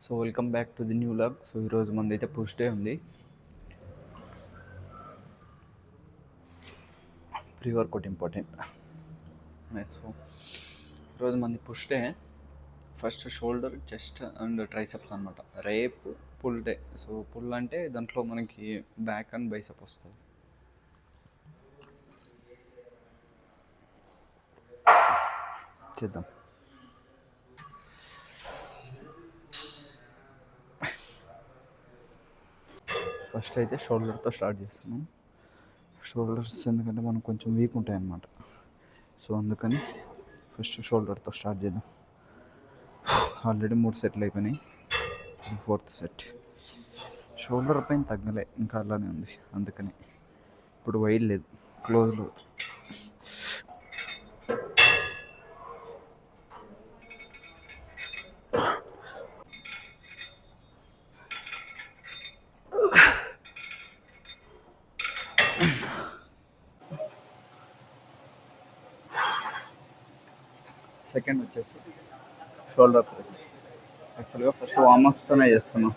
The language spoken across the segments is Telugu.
So welcome back to the new vlog. So ఈరోజు మంది అయితే పుష్ డే ఉంది. Pre workout important. సో ఈరోజు మంది push day. First shoulder, chest and triceps అనమాట. రేపు పుల్ డే. సో పుల్ అంటే దాంట్లో మనకి బ్యాక్ అండ్ బైసెప్ వస్తుంది. చేద్దాం. ఫస్ట్ అయితే షోల్డర్తో స్టార్ట్ చేస్తున్నాం. షోల్డర్స్ ఎందుకంటే మనం కొంచెం వీక్ ఉంటాయి అన్నమాట. సో అందుకని ఫస్ట్ షోల్డర్తో స్టార్ట్ చేద్దాం. ఆల్రెడీ 3 సెట్లు అయిపోయినాయి. 4th set. షోల్డర్ పైన తగ్గలే, ఇంకా అలానే ఉంది. అందుకని ఇప్పుడు వైడ్ లేదు, క్లోజ్లో. సెకండ్ వచ్చేసి షోల్డర్ ప్రెస్. యాక్చువల్గా ఫస్ట్ వార్మప్స్తోనే చేస్తున్నాం.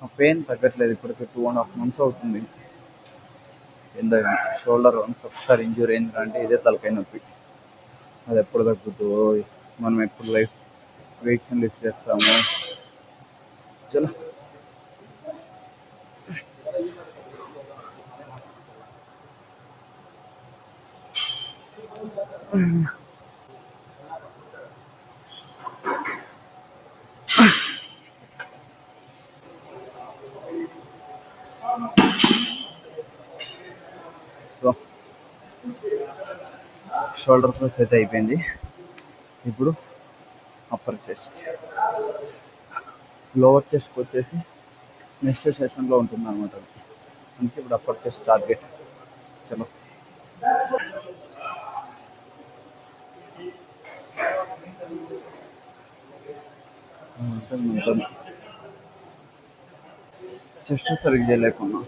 ఆ పెయిన్ తగ్గట్లేదు. ఇప్పటికి 2.5 months అవుతుంది. ఎందుకంటే షోల్డర్ వన్స్ ఒకసారి ఇంజ్యూర్ అయింది అంటే ఇదే తలకాయ నొప్పి. అది ఎప్పుడు తగ్గుతుందో, మనం ఎప్పుడు వెయిట్స్ లిఫ్ట్ చేస్తాము. చలో. సో షోల్డర్ ప్రెస్ అయితే అయిపోయింది. ఇప్పుడు అప్పర్ చెస్ట్, లోవర్ చెస్ట్కి వచ్చేసి నెక్స్ట్ సెషన్లో ఉంటుంది అనమాట. అందుకే ఇప్పుడు అప్పర్ చెస్ట్ టార్గెట్. చలో. ఉంటుంది. చెస్ట్ సరిగ్గా చేయలేకున్నా.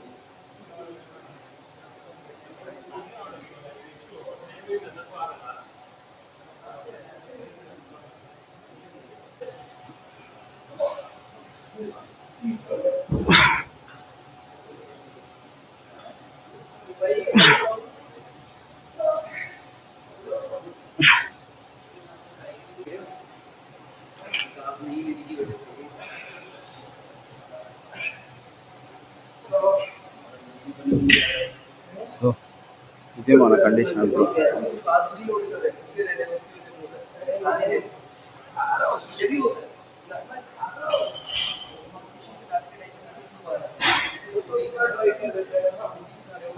సో ఇది మన కండిషన్.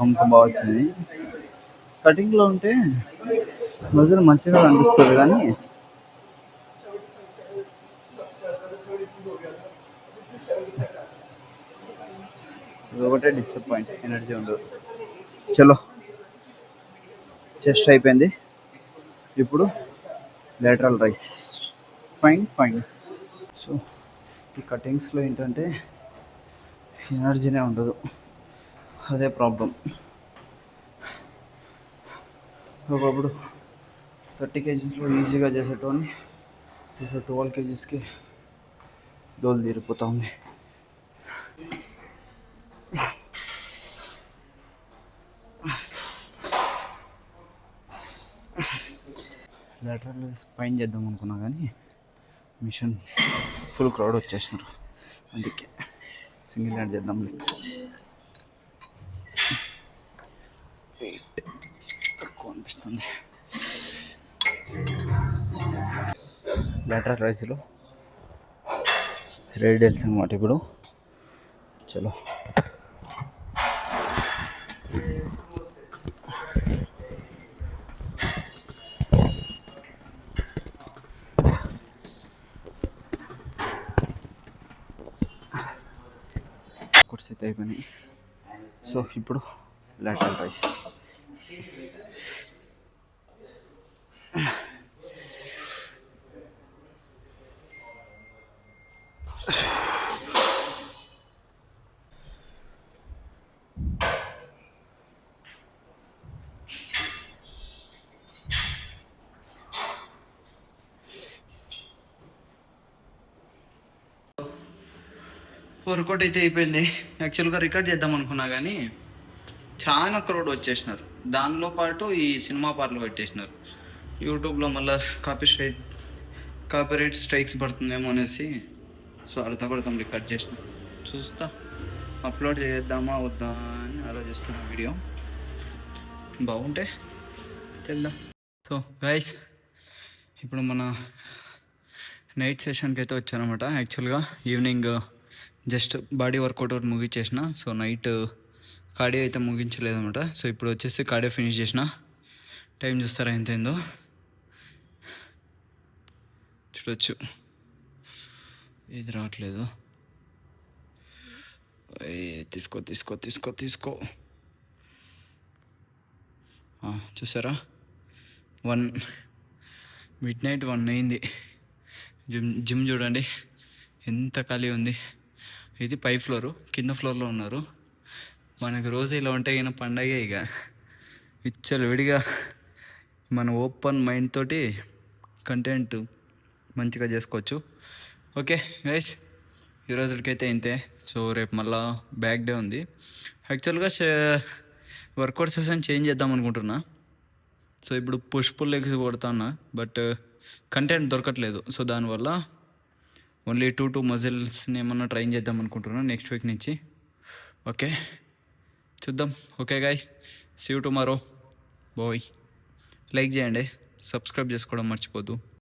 అంత బాగా వచ్చింది. కటింగ్లో ఉంటే మధ్యలో మంచిగా అనిపిస్తుంది, కానీ ఇది ఒకటే డిసప్పాయింట్. ఎనర్జీ ఉండదు. చలో, చెస్ట్ అయిపోయింది. ఇప్పుడు లేటరల్ రైస్. ఫైన్. సో ఈ కటింగ్స్లో ఏంటంటే ఎనర్జీనే ఉండదు. అదే ప్రాబ్లం. ఒకప్పుడు 30 kgsలో ఈజీగా చేసేటోని ఇప్పుడు 12 kgsకి దోలు తీరిపోతూ ఉంది. లేటరల్ పైన చేద్దాం అనుకున్నా, కానీ మిషన్ ఫుల్ క్రౌడ్ వచ్చేసినారు. అందుకే సింగిల్ హ్యాండ్ చేద్దాం. వెయిట్ తక్కువ అనిపిస్తుంది. లేటరల్ రైస్లో రేడియల్స్ అనమాట. ఇప్పుడు చలో. కుర్చీ అయితే అయిపోయినాయి. సో ఇప్పుడు లేటరల్ రైస్. వర్కౌట్ అయితే అయిపోయింది. యాక్చువల్గా రికార్డ్ చేద్దాం అనుకున్నా కానీ చాలా క్రౌడ్ వచ్చేసినారు. దానిలో పాటు ఈ సినిమా పాటలు పెట్టేసినారు. యూట్యూబ్లో మళ్ళీ కాపీరైట్ స్ట్రైక్స్ పడుతుందేమో అనేసి సో అర్థపడతాం రికార్డ్ చేసిన చూస్తా అప్లోడ్ చేద్దామా వద్దా అని ఆలోచిస్తున్న వీడియో బాగుంటే తెద్దాం. సో గైస్ ఇప్పుడు మన నైట్ సెషన్కి అయితే వచ్చానమాట. యాక్చువల్గా ఈవినింగ్ జస్ట్ బాడీ వర్కౌట్ ఒకటి ముగించేసిన. సో నైట్ కార్డియో అయితే ముగించలేదన్నమాట. సో ఇప్పుడు వచ్చేసి కార్డియో ఫినిష్ చేసిన. టైం చూస్తారా ఎంత అయిందో చూడొచ్చు. ఇది రావట్లేదు. తీసుకో తీసుకో తీసుకో తీసుకో చూసారా 1 మిడ్-నైట్ 1 అయింది. జిమ్ చూడండి ఎంత ఖాళీ ఉంది. ఇది పై ఫ్లోరు, కింద ఫ్లోర్లో ఉన్నారు. మనకు రోజు ఇలా ఉంటే ఇక పండగే. ఇక విచ్చలవిడిగా మన ఓపెన్ మైండ్ తోటి కంటెంట్ మంచిగా చేసుకోవచ్చు. ఓకే గైస్ ఈ రోజులకైతే ఇంతే. సో రేపు మళ్ళా బ్యాక్ డే ఉంది. యాక్చువల్గా వర్కౌట్ సెషన్ చేంజ్ చేద్దాం అనుకుంటున్నా. సో ఇప్పుడు పుష్ పుల్ లెగ్స్ కొడతాను, బట్ కంటెంట్ దొరకట్లేదు. సో దానివల్ల ఓన్లీ 2 మజిల్స్ని ఏమన్నా ట్రైన్ చేద్దాం అనుకుంటున్నాను నెక్స్ట్ వీక్ నుంచి. ఓకే చూద్దాం. Okay guys see you tomorrow. Bye. Like చేయండి, సబ్స్క్రైబ్ చేసుకోవడం మర్చిపోద్దు.